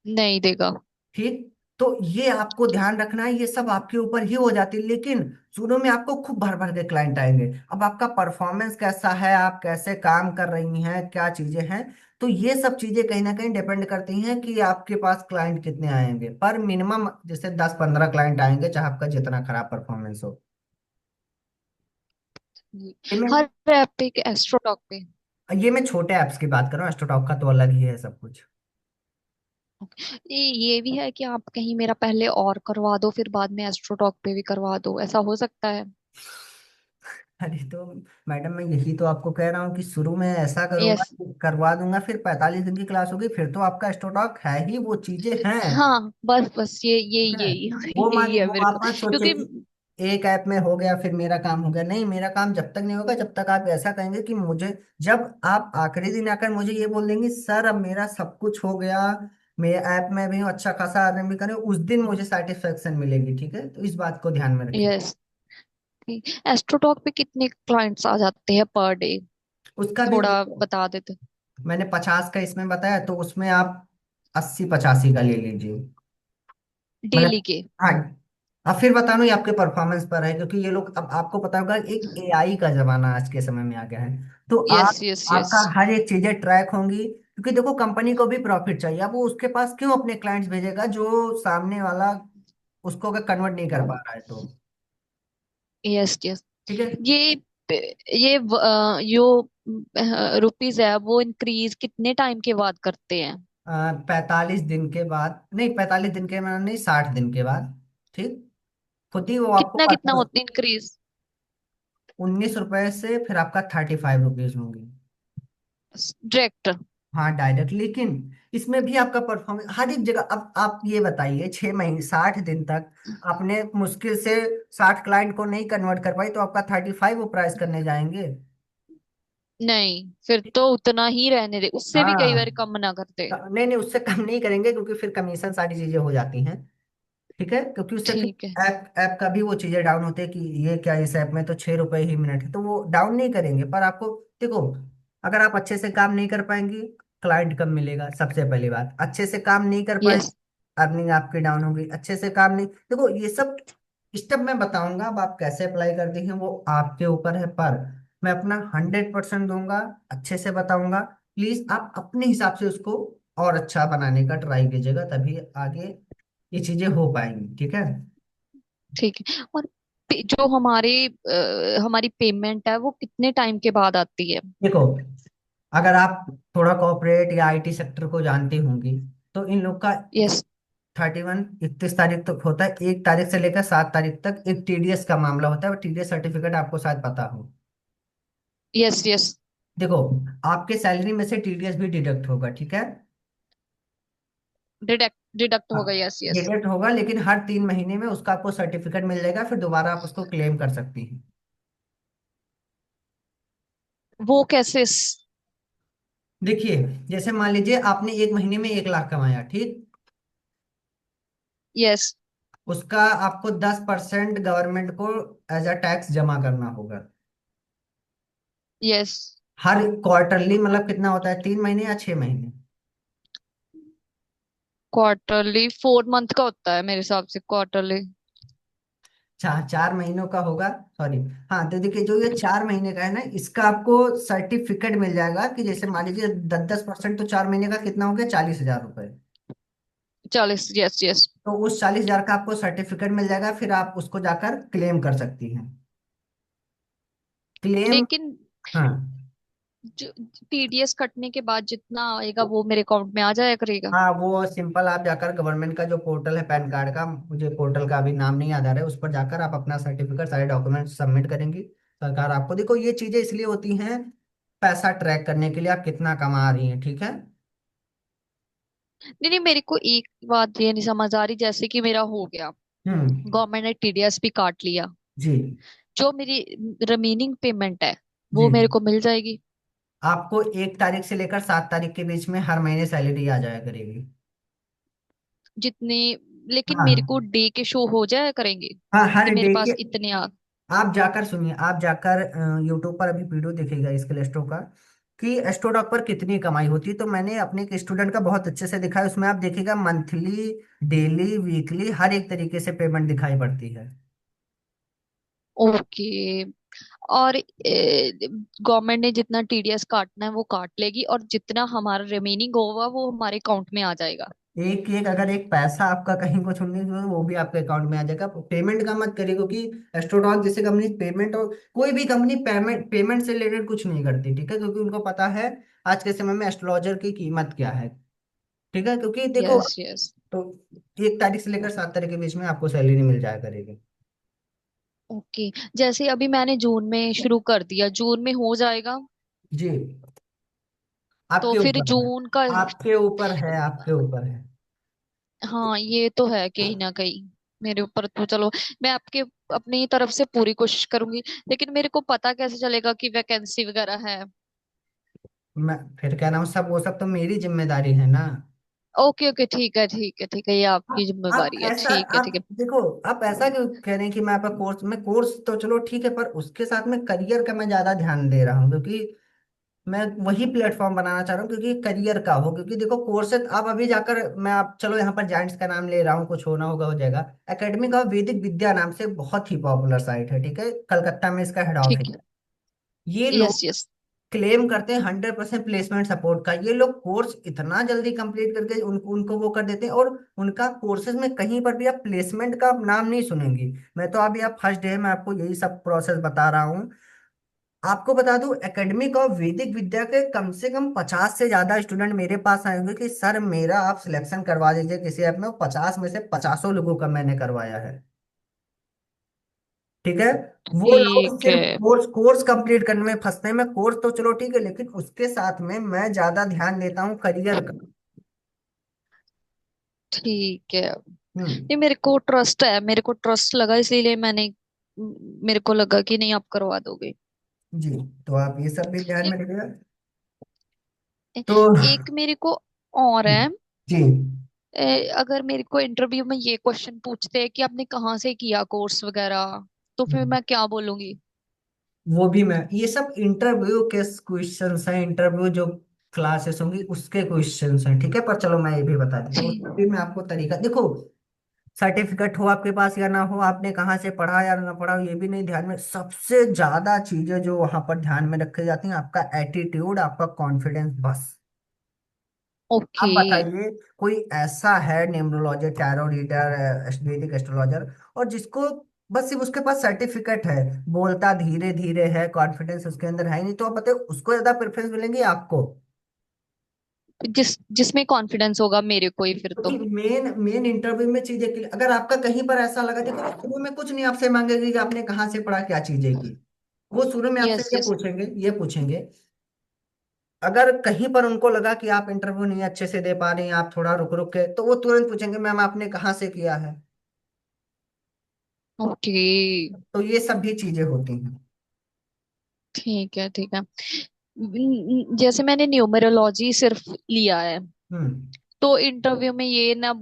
नहीं देगा। ठीक। तो ये आपको ध्यान रखना है, ये सब आपके ऊपर ही हो जाती है, लेकिन शुरू में आपको खूब भर भर के क्लाइंट आएंगे। अब आपका परफॉर्मेंस कैसा है, आप कैसे काम कर रही हैं, क्या चीजें हैं, तो ये सब चीजें कहीं ना कहीं डिपेंड करती हैं कि आपके पास क्लाइंट कितने आएंगे। पर मिनिमम जैसे 10-15 क्लाइंट आएंगे, चाहे आपका जितना खराब परफॉर्मेंस हो। ये मैं हर ऐप पे, एस्ट्रोटॉक पे। ये मैं छोटे ऐप्स की बात कर रहा हूँ, एस्ट्रोटॉक का तो अलग ही है सब कुछ। ये भी है कि आप कहीं मेरा पहले और करवा दो, फिर बाद में एस्ट्रोटॉक पे भी करवा दो, ऐसा हो सकता है? अरे तो मैडम, मैं यही तो आपको कह रहा हूँ कि शुरू में ऐसा करूंगा यस। कि करवा दूंगा, फिर 45 दिन की क्लास होगी, फिर तो आपका स्टोटॉक है ही, वो चीजें हैं। हाँ, बस बस ये ठीक है। यही वो यही है वो मेरे आप को, मत सोचिए क्योंकि कि एक ऐप में हो गया फिर मेरा काम हो गया, नहीं, मेरा काम जब तक नहीं होगा जब तक आप ऐसा कहेंगे कि मुझे, जब आप आखिरी दिन आकर मुझे ये बोल देंगे सर अब मेरा सब कुछ हो गया, मेरे ऐप में भी हूँ, अच्छा खासा अर्निंग भी करें, उस दिन मुझे सेटिस्फेक्शन मिलेगी। ठीक है, तो इस बात को ध्यान में रखिए। यस, एस्ट्रोटॉक पे कितने क्लाइंट्स आ जाते हैं पर डे? उसका भी थोड़ा देखो, बता देते। मैंने 50 का इसमें बताया, तो उसमें आप 80-85 का ले लीजिए। डेली मतलब के? हाँ। अब फिर बता दूं, ये आपके परफॉर्मेंस पर है, क्योंकि ये लोग, अब आपको पता होगा एक एआई का जमाना आज के समय में आ गया है, तो यस आप यस यस। आपका हर एक चीजें ट्रैक होंगी, क्योंकि देखो कंपनी को भी प्रॉफिट चाहिए। अब वो उसके पास क्यों अपने क्लाइंट्स भेजेगा जो सामने वाला उसको अगर कन्वर्ट नहीं कर पा रहा है तो। Yes yes. ठीक है। ये जो रुपीज है वो इंक्रीज कितने टाइम के बाद करते हैं? 45 दिन के बाद, नहीं 45 दिन के बाद नहीं, 60 दिन के बाद। ठीक। खुद ही वो आपको कितना कितना पता। होता इंक्रीज? 19 रुपए से फिर आपका 35 रुपीज होंगे। डायरेक्ट? हाँ डायरेक्ट, लेकिन इसमें भी आपका परफॉर्मेंस हर एक जगह। अब आप ये बताइए, 6 महीने 60 दिन तक आपने मुश्किल से 60 क्लाइंट को नहीं कन्वर्ट कर पाई, तो आपका 35 वो प्राइस करने जाएंगे? नहीं, फिर तो उतना ही रहने दे, उससे भी कई बार हाँ। कम ना करते। नहीं नहीं, उससे कम नहीं करेंगे, क्योंकि फिर कमीशन सारी चीजें हो जाती हैं। ठीक है, क्योंकि उससे फिर ठीक है। ऐप ऐप का भी वो चीजें डाउन होते हैं कि ये क्या, इस ऐप में तो 6 रुपए ही मिनट है, तो वो डाउन नहीं करेंगे। पर आपको देखो, अगर आप अच्छे से काम नहीं कर पाएंगे, क्लाइंट कम मिलेगा, सबसे पहली बात। अच्छे से काम नहीं कर पाएंगे, यस। अर्निंग आपकी डाउन होगी। अच्छे से काम नहीं, देखो ये सब स्टेप मैं बताऊंगा, अब आप कैसे अप्लाई करती हैं वो आपके ऊपर है, पर मैं अपना 100% दूंगा, अच्छे से बताऊंगा। प्लीज आप अपने हिसाब से उसको और अच्छा बनाने का ट्राई कीजिएगा, तभी आगे ये चीजें हो पाएंगी। ठीक है। ठीक है। और जो हमारी पेमेंट है वो कितने टाइम के बाद आती है? देखो, अगर आप थोड़ा कॉर्पोरेट या आईटी सेक्टर को जानती होंगी, तो इन लोग का यस 31 तारीख तक होता है, 1 तारीख से लेकर 7 तारीख तक एक टीडीएस का मामला होता है, और टीडीएस सर्टिफिकेट आपको शायद पता हो। Yes yes. देखो, आपके सैलरी में से टीडीएस भी डिडक्ट होगा। ठीक है। डिडक्ट डिडक्ट हाँ, होगा, यस यस। डिडक्ट होगा, लेकिन हर 3 महीने में उसका आपको सर्टिफिकेट मिल जाएगा, फिर दोबारा आप उसको क्लेम कर सकती हैं। वो कैसे? देखिए, जैसे मान लीजिए आपने एक महीने में 1 लाख कमाया, ठीक, यस उसका आपको 10% गवर्नमेंट को एज अ टैक्स जमा करना होगा। यस। हर क्वार्टरली, मतलब कितना होता है, 3 महीने या 6 महीने? क्वार्टरली 4 मंथ का होता है मेरे हिसाब से, क्वार्टरली। 4 महीनों का होगा, सॉरी। हाँ, तो देखिए, जो ये 4 महीने का है ना, इसका आपको सर्टिफिकेट मिल जाएगा कि जैसे मान लीजिए 10-10%, तो 4 महीने का कितना हो गया, 40,000 रुपए। 40, यस यस। तो उस 40,000 का आपको सर्टिफिकेट मिल जाएगा, फिर आप उसको जाकर क्लेम कर सकती हैं। क्लेम। लेकिन हाँ। जो टीडीएस कटने के बाद जितना आएगा वो मेरे अकाउंट में आ जाया करेगा? हाँ, वो सिंपल, आप जाकर गवर्नमेंट का जो पोर्टल है पैन कार्ड का, मुझे पोर्टल का अभी नाम नहीं याद आ रहा है, उस पर जाकर आप अपना सर्टिफिकेट, सारे डॉक्यूमेंट सबमिट करेंगी। सरकार आपको, देखो ये चीजें इसलिए होती हैं, पैसा ट्रैक करने के लिए आप कितना कमा रही हैं। ठीक है। नहीं नहीं, मेरे को एक बात ये नहीं समझ आ रही, जैसे कि मेरा हो गया, हम्म। गवर्नमेंट ने टीडीएस भी काट लिया, जी। जो मेरी रिमेनिंग पेमेंट है जी। वो मेरे को मिल जाएगी? आपको 1 तारीख से लेकर 7 तारीख के बीच में हर महीने सैलरी आ जाया करेगी। जितने, लेकिन मेरे हाँ को डे के शो हो जाया करेंगे हाँ, हर कि मेरे डे के। पास इतने आ। आप जाकर सुनिए, आप जाकर यूट्यूब पर अभी वीडियो देखिएगा इसके लिस्टों का, कि एस्ट्रोडॉक पर कितनी कमाई होती है। तो मैंने अपने एक स्टूडेंट का बहुत अच्छे से दिखाया, उसमें आप देखिएगा मंथली, डेली, वीकली, हर एक तरीके से पेमेंट दिखाई पड़ती है। ओके। और गवर्नमेंट ने जितना टीडीएस काटना है वो काट लेगी, और जितना हमारा रिमेनिंग होगा वो हमारे अकाउंट में आ जाएगा। एक एक अगर एक पैसा आपका कहीं को छुड़ने की वो भी आपके अकाउंट में आ जाएगा। पेमेंट का मत करिए, क्योंकि एस्ट्रोडॉक जैसे कंपनी पेमेंट, और कोई भी कंपनी पेमेंट पेमेंट से रिलेटेड कुछ नहीं करती, ठीक है, क्योंकि उनको पता है आज के समय में एस्ट्रोलॉजर की कीमत क्या है। ठीक है, क्योंकि देखो, यस यस। तो 1 तारीख से लेकर 7 तारीख के बीच में आपको सैलरी मिल जाया करेगी। ओके। जैसे अभी मैंने जून में शुरू कर दिया, जून में हो जाएगा? जी, तो आपके फिर ऊपर है, जून का। आपके ऊपर है, आपके ऊपर है। हाँ ये तो है कहीं ना कहीं मेरे ऊपर। तो चलो, मैं आपके अपनी तरफ से पूरी कोशिश करूंगी, लेकिन मेरे को पता कैसे चलेगा कि वैकेंसी वगैरह है? मैं फिर कह रहा हूँ, सब वो सब तो मेरी जिम्मेदारी है ना। ओके ओके, ठीक है ठीक है ठीक है, ये आपकी आप जिम्मेवारी है, ऐसा, ठीक है ठीक आप है। देखो, आप ऐसा क्यों कह रहे हैं कि मैं आपका कोर्स, मैं कोर्स तो चलो ठीक है, पर उसके साथ में करियर का मैं ज्यादा ध्यान दे रहा हूँ, क्योंकि मैं वही प्लेटफॉर्म बनाना चाह रहा हूँ, क्योंकि करियर का हो। क्योंकि देखो कोर्सेज आप अभी जाकर, मैं आप चलो यहाँ पर जाइंट्स का नाम ले रहा हूँ, कुछ होना होगा हो जाएगा। एकेडमी का वैदिक विद्या नाम से बहुत ही पॉपुलर साइट है, ठीक है, कलकत्ता में इसका हेड ऑफिस ठीक है। है। ये यस लोग यस। क्लेम करते हैं 100% प्लेसमेंट सपोर्ट का। ये लोग कोर्स इतना जल्दी कंप्लीट करके उनको वो कर देते हैं, और उनका कोर्सेज में कहीं पर भी आप प्लेसमेंट का नाम नहीं सुनेंगी। मैं तो अभी आप फर्स्ट डे में आपको यही सब प्रोसेस बता रहा हूँ। आपको बता दूं, एकेडमिक और वैदिक विद्या के कम से कम 50 से ज्यादा स्टूडेंट मेरे पास आए होंगे कि सर मेरा आप सिलेक्शन करवा दीजिए किसी ऐप में। 50 में से 50 लोगों का मैंने करवाया है। ठीक है। वो लोग ठीक सिर्फ है कोर्स कोर्स कंप्लीट करने में फंसते हैं। मैं कोर्स तो चलो ठीक है, लेकिन उसके साथ में मैं ज्यादा ध्यान देता हूँ करियर का। ठीक है। हम्म। ये मेरे को ट्रस्ट है, मेरे को ट्रस्ट लगा, इसीलिए मैंने, मेरे को लगा कि नहीं आप करवा दोगे। जी, तो आप ये सब भी ध्यान एक, में रखिएगा। तो एक मेरे को और है। जी, अगर मेरे को इंटरव्यू में ये क्वेश्चन पूछते हैं कि आपने कहाँ से किया कोर्स वगैरह, तो फिर मैं क्या बोलूंगी? वो भी मैं, ये सब इंटरव्यू के क्वेश्चंस हैं, इंटरव्यू जो क्लासेस होंगी उसके क्वेश्चंस हैं, ठीक है। पर चलो मैं ये भी बता देता हूँ, ठीक। उसमें भी मैं आपको तरीका देखो, सर्टिफिकेट हो आपके पास या ना हो, आपने कहाँ से पढ़ा या ना पढ़ा, ये भी नहीं ध्यान में। सबसे ज्यादा चीजें जो वहां पर ध्यान में रखी जाती हैं, आपका एटीट्यूड, आपका कॉन्फिडेंस, बस। आप ओके। बताइए, कोई ऐसा है न्यूमरोलॉजर, टैरो रीडर, वैदिक एस्ट्रोलॉजर, और जिसको बस सिर्फ उसके पास सर्टिफिकेट है, बोलता धीरे धीरे है, कॉन्फिडेंस उसके अंदर है ही नहीं, तो आप बताइए उसको ज्यादा प्रेफरेंस मिलेंगी आपको? जिसमें कॉन्फिडेंस होगा मेरे को ही फिर क्योंकि तो। मेन मेन इंटरव्यू में चीजें अगर आपका कहीं पर ऐसा लगा, देखो शुरू में कुछ नहीं आपसे मांगेगी कि आपने कहाँ से पढ़ा, क्या चीजें की। वो शुरू में आपसे यस ये यस। पूछेंगे, ये पूछेंगे। अगर कहीं पर उनको लगा कि आप इंटरव्यू नहीं अच्छे से दे पा रहे हैं, आप थोड़ा रुक रुक के, तो वो तुरंत पूछेंगे मैम आपने कहाँ से किया है। ओके। तो ये सब भी चीजें होती हैं। ठीक है ठीक है। जैसे मैंने न्यूमरोलॉजी सिर्फ लिया है, हम्म। तो इंटरव्यू में ये ना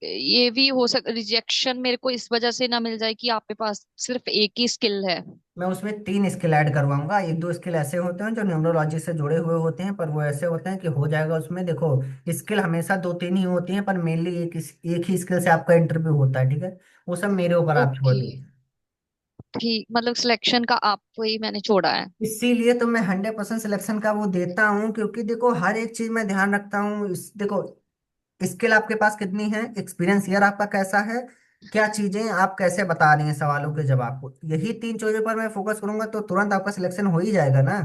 ये भी हो सक रिजेक्शन मेरे को इस वजह से ना मिल जाए कि आपके पास सिर्फ एक ही स्किल है? मैं उसमें 3 स्किल ऐड करवाऊंगा। एक दो स्किल ऐसे होते हैं जो न्यूमरोलॉजी से जुड़े हुए होते हैं, पर वो ऐसे होते हैं कि हो जाएगा उसमें। देखो, स्किल हमेशा दो तीन ही होती हैं, पर मेनली एक ही स्किल से आपका इंटरव्यू होता है, ठीक है। वो सब मेरे ऊपर आप छोड़ ओके। दीजिए। ठीक, मतलब सिलेक्शन का आपको ही मैंने छोड़ा है। इसीलिए तो मैं 100% सिलेक्शन का वो देता हूँ, क्योंकि देखो हर एक चीज में ध्यान रखता हूँ। देखो, स्किल आपके पास कितनी है, एक्सपीरियंस ईयर आपका कैसा है, क्या चीजें आप कैसे बता रही हैं सवालों के जवाब को, यही 3 चीजों पर मैं फोकस करूंगा, तो तुरंत आपका सिलेक्शन हो ही जाएगा ना।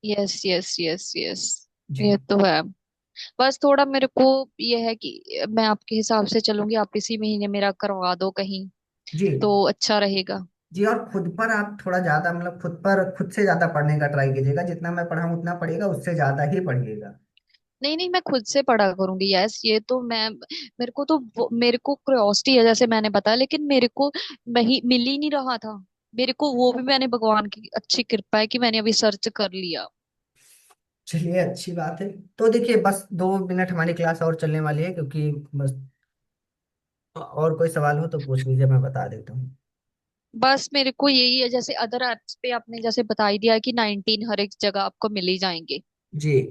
Yes yes yes yes. जी ये तो है। बस थोड़ा मेरे को ये है कि मैं आपके हिसाब से चलूंगी, आप इसी महीने मेरा करवा दो कहीं, जी तो अच्छा रहेगा। जी। और खुद पर आप थोड़ा ज्यादा, मतलब खुद पर खुद से ज्यादा पढ़ने का ट्राई कीजिएगा। जितना मैं पढ़ाऊँ उतना पढ़िएगा, उससे ज्यादा ही पढ़िएगा। नहीं नहीं, मैं खुद से पढ़ा करूंगी, यस। ये तो मैं, मेरे को तो मेरे को क्यूरियोसिटी है जैसे मैंने बताया, लेकिन मेरे को मिल ही नहीं रहा था। मेरे को वो भी, मैंने भगवान की अच्छी कृपा है कि मैंने अभी सर्च कर लिया। चलिए अच्छी बात है। तो देखिए बस 2 मिनट हमारी क्लास और चलने वाली है, क्योंकि बस और कोई सवाल हो तो पूछ लीजिए, मैं बता देता हूँ। बस मेरे को यही है, जैसे अदर एप्स पे आपने जैसे बता ही दिया है कि 19 हर एक जगह आपको मिल ही जाएंगे। जी।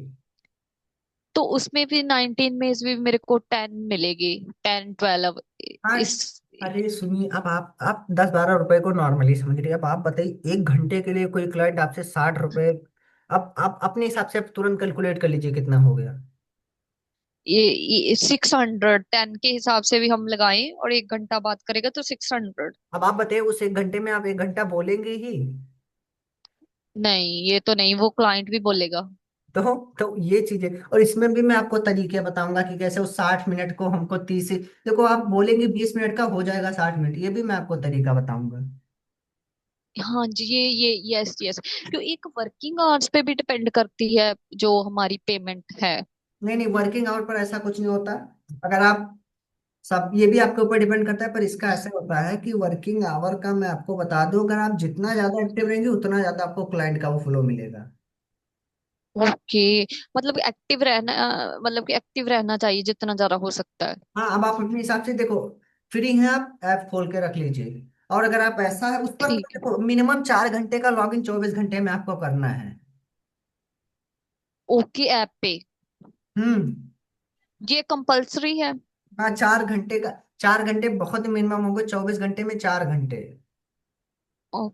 तो उसमें भी 19 में भी मेरे को 10 मिलेगी, 10 12 हाँ। इस। अरे सुनिए, अब आप 10-12 रुपए को नॉर्मली समझ रही है। अब आप बताइए, 1 घंटे के लिए कोई क्लाइंट आपसे 60 रुपए, अब आप अपने हिसाब से आप तुरंत कैलकुलेट कर लीजिए कितना हो गया। ये 600, 10 के हिसाब से भी हम लगाएं और 1 घंटा बात करेगा तो 600। अब आप बताइए, उस 1 घंटे में आप 1 घंटा बोलेंगे ही? नहीं, ये तो नहीं, वो क्लाइंट भी बोलेगा। तो ये चीजें, और इसमें भी मैं आपको तरीके बताऊंगा कि कैसे उस 60 मिनट को हमको 30 देखो, आप बोलेंगे 20 मिनट का हो जाएगा 60 मिनट, ये भी मैं आपको तरीका बताऊंगा। हाँ जी, ये यस यस, क्यों एक वर्किंग आवर्स पे भी डिपेंड करती है जो हमारी पेमेंट है। नहीं नहीं, वर्किंग आवर पर ऐसा कुछ नहीं होता। अगर आप सब, ये भी आपके ऊपर डिपेंड करता है, पर इसका ऐसा होता है कि वर्किंग आवर का मैं आपको बता दूं, अगर आप जितना ज्यादा एक्टिव रहेंगे उतना ज्यादा आपको क्लाइंट का वो फ्लो मिलेगा। ओके, मतलब एक्टिव रहना, मतलब कि एक्टिव रहना चाहिए जितना ज्यादा हो सकता है। हाँ, अब आप अपने हिसाब से देखो, फ्री हैं आप, ऐप खोल के रख लीजिए। और अगर आप ऐसा है उस पर, तो ठीक है। देखो मिनिमम 4 घंटे का लॉगिन 24 घंटे में आपको करना है। ओके, ऐप पे हम्म। ये कंपलसरी है? हाँ, 4 घंटे का, 4 घंटे बहुत मिनिमम होंगे, 24 घंटे में 4 घंटे। ओ,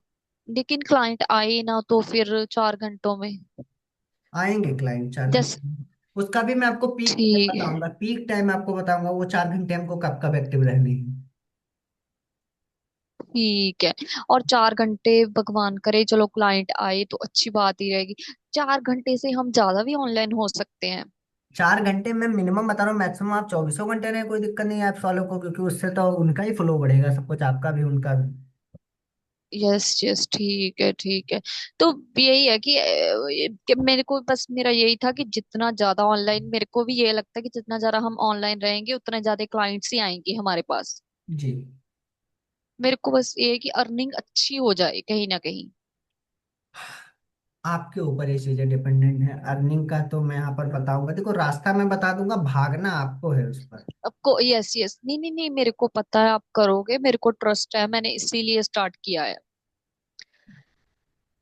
लेकिन क्लाइंट आए ना तो फिर 4 घंटों में। आएंगे क्लाइंट चार जैसे, घंटे उसका भी मैं आपको पीक टाइम ठीक है। बताऊंगा, पीक टाइम आपको बताऊंगा वो 4 घंटे हमको कब कब एक्टिव रहने हैं। ठीक है। और 4 घंटे भगवान करे चलो क्लाइंट आए तो अच्छी बात ही रहेगी। 4 घंटे से हम ज्यादा भी ऑनलाइन हो सकते हैं? 4 घंटे में मिनिमम बता रहा हूँ, मैक्सिमम आप 24 घंटे रहे, कोई दिक्कत नहीं है ऐप्स वालों को, क्योंकि उससे तो उनका ही फ्लो बढ़ेगा, सब कुछ आपका भी उनका भी। यस यस, ठीक है ठीक है। तो यही है कि मेरे को बस मेरा यही था कि जितना ज्यादा ऑनलाइन, मेरे को भी ये लगता है कि जितना ज्यादा हम ऑनलाइन रहेंगे उतने ज्यादा क्लाइंट्स ही आएंगे हमारे पास। जी। मेरे को बस ये है कि अर्निंग अच्छी हो जाए कहीं ना कहीं। आपके ऊपर ये चीजें डिपेंडेंट है, अर्निंग का तो मैं यहाँ पर बताऊंगा, देखो रास्ता मैं बता दूंगा, भागना आपको है उस पर। आपको यस यस, नहीं नहीं नहीं, मेरे को पता है आप करोगे, मेरे को ट्रस्ट है, मैंने इसीलिए स्टार्ट किया है।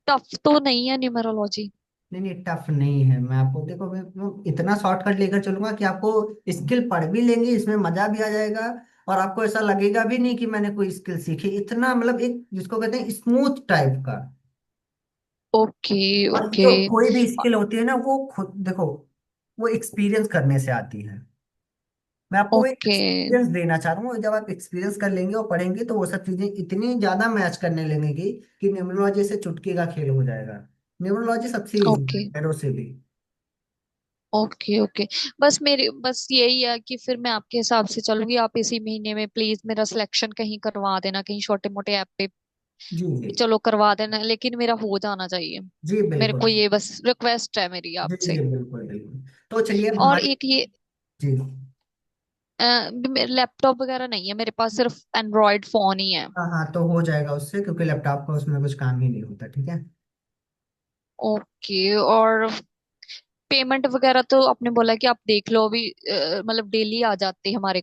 टफ तो नहीं है न्यूमरोलॉजी? नहीं नहीं, टफ नहीं है। मैं आपको देखो, मैं इतना शॉर्टकट लेकर चलूंगा कि आपको स्किल पढ़ भी लेंगे, इसमें मजा भी आ जाएगा, और आपको ऐसा लगेगा भी नहीं कि मैंने कोई स्किल सीखी, इतना मतलब एक जिसको कहते हैं स्मूथ टाइप का। ओके और ओके। जो कोई भी स्किल होती है ना, वो खुद देखो, वो एक्सपीरियंस करने से आती है। मैं आपको वो एक ओके एक्सपीरियंस देना चाह रहा हूँ, जब आप एक्सपीरियंस कर लेंगे और पढ़ेंगे तो वो सब चीजें इतनी ज्यादा मैच करने लगेगी कि न्यूमरोलॉजी से चुटकी का खेल हो जाएगा। न्यूमरोलॉजी सबसे इजी ओके है पैरों से भी। Okay okay. बस मेरी बस यही है कि फिर मैं आपके हिसाब से चलूंगी, आप इसी महीने में प्लीज मेरा सिलेक्शन कहीं करवा देना, कहीं छोटे मोटे ऐप पे। जी जी। चलो करवा देना, लेकिन मेरा हो जाना चाहिए। जी मेरे बिल्कुल। को ये बस रिक्वेस्ट है मेरी जी आपसे। जी बिल्कुल बिल्कुल। तो चलिए अब और हमारे। एक ये, जी। लैपटॉप वगैरह नहीं है मेरे पास, सिर्फ एंड्रॉयड फोन ही है। हाँ हाँ, तो हो जाएगा उससे, क्योंकि लैपटॉप का उसमें कुछ काम ही नहीं होता, ठीक है। ओके। और पेमेंट वगैरह तो आपने बोला कि आप देख लो अभी, मतलब डेली आ जाते हैं हमारे